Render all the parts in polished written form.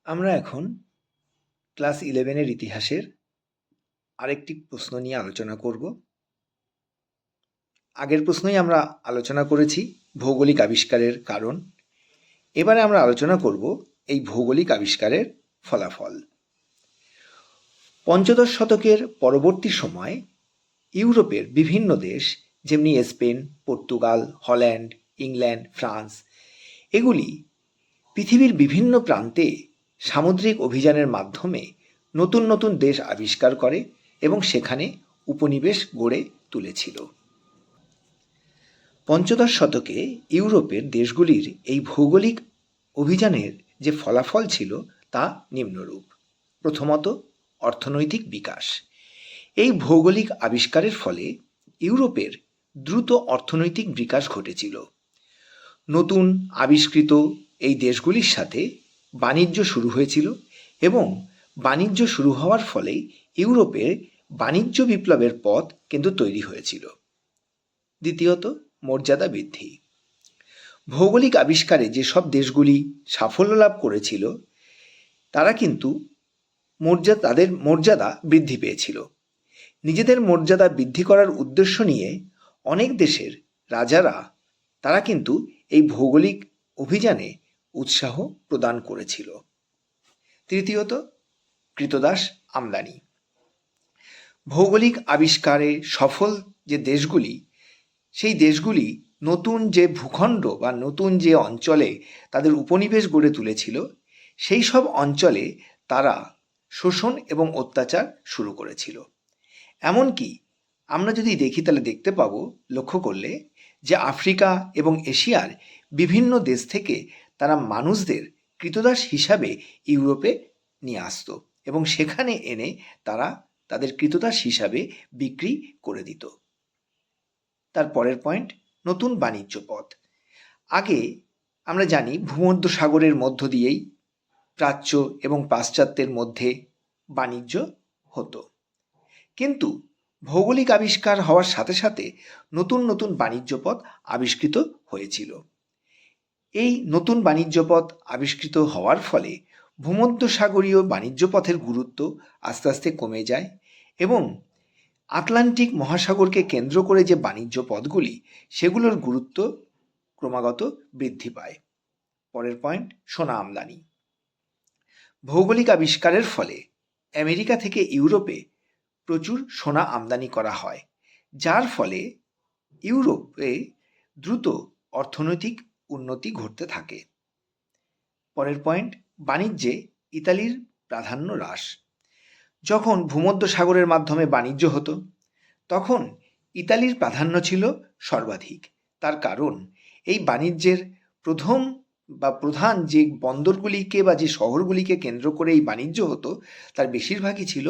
আমরা এখন ক্লাস 11-এর ইতিহাসের আরেকটি প্রশ্ন নিয়ে আলোচনা করব। আগের প্রশ্নেই আমরা আলোচনা করেছি ভৌগোলিক আবিষ্কারের কারণ। এবারে আমরা আলোচনা করব এই ভৌগোলিক আবিষ্কারের ফলাফল। পঞ্চদশ শতকের পরবর্তী সময় ইউরোপের বিভিন্ন দেশ, যেমনি Spain, Portugal, Holland, England, France, এগুলি পৃথিবীর বিভিন্ন প্রান্তে সামুদ্রিক অভিযানের মাধ্যমে নতুন নতুন দেশ আবিষ্কার করে এবং সেখানে উপনিবেশ গড়ে তুলেছিল। পঞ্চদশ শতকে ইউরোপের দেশগুলির এই ভৌগোলিক অভিযানের যে ফলাফল ছিল তা নিম্নরূপ। প্রথমত, অর্থনৈতিক বিকাশ। এই ভৌগোলিক আবিষ্কারের ফলে ইউরোপের দ্রুত অর্থনৈতিক বিকাশ ঘটেছিল। নতুন আবিষ্কৃত এই দেশগুলির সাথে বাণিজ্য শুরু হয়েছিল এবং বাণিজ্য শুরু হওয়ার ফলে ইউরোপে বাণিজ্য বিপ্লবের পথ কিন্তু তৈরি হয়েছিল। দ্বিতীয়ত, মর্যাদা বৃদ্ধি। ভৌগোলিক আবিষ্কারে যেসব দেশগুলি সাফল্য লাভ করেছিল তারা কিন্তু তাদের মর্যাদা বৃদ্ধি পেয়েছিল। নিজেদের মর্যাদা বৃদ্ধি করার উদ্দেশ্য নিয়ে অনেক দেশের রাজারা তারা কিন্তু এই ভৌগোলিক অভিযানে উৎসাহ প্রদান করেছিল। তৃতীয়ত, কৃতদাস আমদানি। ভৌগোলিক আবিষ্কারে সফল যে দেশগুলি, সেই দেশগুলি নতুন যে ভূখণ্ড বা নতুন যে অঞ্চলে তাদের উপনিবেশ গড়ে তুলেছিল, সেই সব অঞ্চলে তারা শোষণ এবং অত্যাচার শুরু করেছিল। এমনকি আমরা যদি দেখি তাহলে দেখতে পাবো, লক্ষ্য করলে, যে আফ্রিকা এবং এশিয়ার বিভিন্ন দেশ থেকে তারা মানুষদের কৃতদাস হিসাবে ইউরোপে নিয়ে আসতো এবং সেখানে এনে তারা তাদের কৃতদাস হিসাবে বিক্রি করে দিত। তার পরের পয়েন্ট, নতুন বাণিজ্য পথ। আগে আমরা জানি ভূমধ্য সাগরের মধ্য দিয়েই প্রাচ্য এবং পাশ্চাত্যের মধ্যে বাণিজ্য হতো, কিন্তু ভৌগোলিক আবিষ্কার হওয়ার সাথে সাথে নতুন নতুন বাণিজ্য পথ আবিষ্কৃত হয়েছিল। এই নতুন বাণিজ্য পথ আবিষ্কৃত হওয়ার ফলে ভূমধ্যসাগরীয় বাণিজ্য পথের গুরুত্ব আস্তে আস্তে কমে যায় এবং আটলান্টিক মহাসাগরকে কেন্দ্র করে যে বাণিজ্য পথগুলি, সেগুলোর গুরুত্ব ক্রমাগত বৃদ্ধি পায়। পরের পয়েন্ট, সোনা আমদানি। ভৌগোলিক আবিষ্কারের ফলে আমেরিকা থেকে ইউরোপে প্রচুর সোনা আমদানি করা হয়, যার ফলে ইউরোপে দ্রুত অর্থনৈতিক উন্নতি ঘটতে থাকে। পরের পয়েন্ট, বাণিজ্যে ইতালির প্রাধান্য হ্রাস। যখন ভূমধ্য সাগরের মাধ্যমে বাণিজ্য হতো তখন ইতালির প্রাধান্য ছিল সর্বাধিক। তার কারণ এই বাণিজ্যের প্রধান যে বন্দরগুলিকে বা যে শহরগুলিকে কেন্দ্র করে এই বাণিজ্য হতো তার বেশিরভাগই ছিল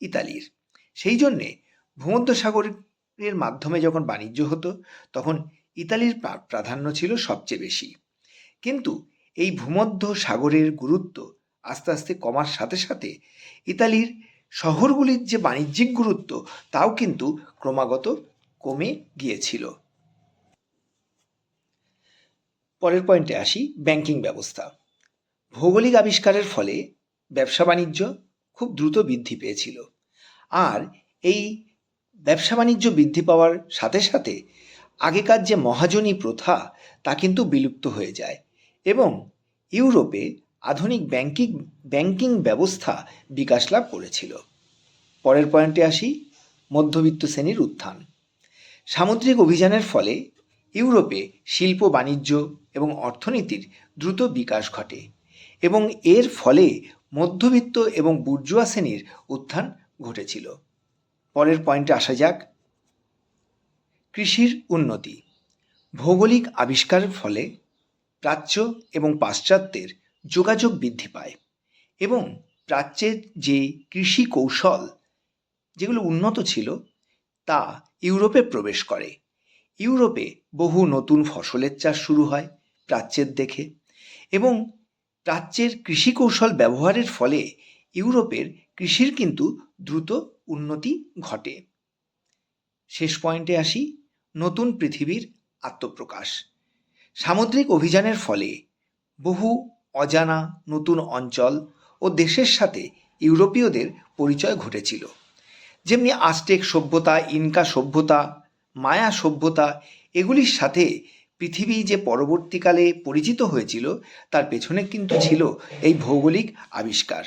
ইতালির। সেই জন্যে ভূমধ্যসাগরের মাধ্যমে যখন বাণিজ্য হতো তখন ইতালির প্রাধান্য ছিল সবচেয়ে বেশি। কিন্তু এই ভূমধ্য সাগরের গুরুত্ব আস্তে আস্তে কমার সাথে সাথে ইতালির শহরগুলির যে বাণিজ্যিক গুরুত্ব তাও কিন্তু ক্রমাগত কমে গিয়েছিল। পরের পয়েন্টে আসি, ব্যাংকিং ব্যবস্থা। ভৌগোলিক আবিষ্কারের ফলে ব্যবসা বাণিজ্য খুব দ্রুত বৃদ্ধি পেয়েছিল, আর এই ব্যবসা বাণিজ্য বৃদ্ধি পাওয়ার সাথে সাথে আগেকার যে মহাজনী প্রথা তা কিন্তু বিলুপ্ত হয়ে যায় এবং ইউরোপে আধুনিক ব্যাংকিং ব্যবস্থা বিকাশ লাভ করেছিল। পরের পয়েন্টে আসি, মধ্যবিত্ত শ্রেণীর উত্থান। সামুদ্রিক অভিযানের ফলে ইউরোপে শিল্প, বাণিজ্য এবং অর্থনীতির দ্রুত বিকাশ ঘটে এবং এর ফলে মধ্যবিত্ত এবং বুর্জোয়া শ্রেণীর উত্থান ঘটেছিল। পরের পয়েন্টে আসা যাক, কৃষির উন্নতি। ভৌগোলিক আবিষ্কারের ফলে প্রাচ্য এবং পাশ্চাত্যের যোগাযোগ বৃদ্ধি পায় এবং প্রাচ্যের যে কৃষি কৌশল যেগুলো উন্নত ছিল তা ইউরোপে প্রবেশ করে। ইউরোপে বহু নতুন ফসলের চাষ শুরু হয় প্রাচ্যের দেখে এবং প্রাচ্যের কৃষি কৌশল ব্যবহারের ফলে ইউরোপের কৃষির কিন্তু দ্রুত উন্নতি ঘটে। শেষ পয়েন্টে আসি, নতুন পৃথিবীর আত্মপ্রকাশ। সামুদ্রিক অভিযানের ফলে বহু অজানা নতুন অঞ্চল ও দেশের সাথে ইউরোপীয়দের পরিচয় ঘটেছিল। যেমনি আজটেক সভ্যতা, ইনকা সভ্যতা, মায়া সভ্যতা, এগুলির সাথে পৃথিবী যে পরবর্তীকালে পরিচিত হয়েছিল তার পেছনে কিন্তু ছিল এই ভৌগোলিক আবিষ্কার।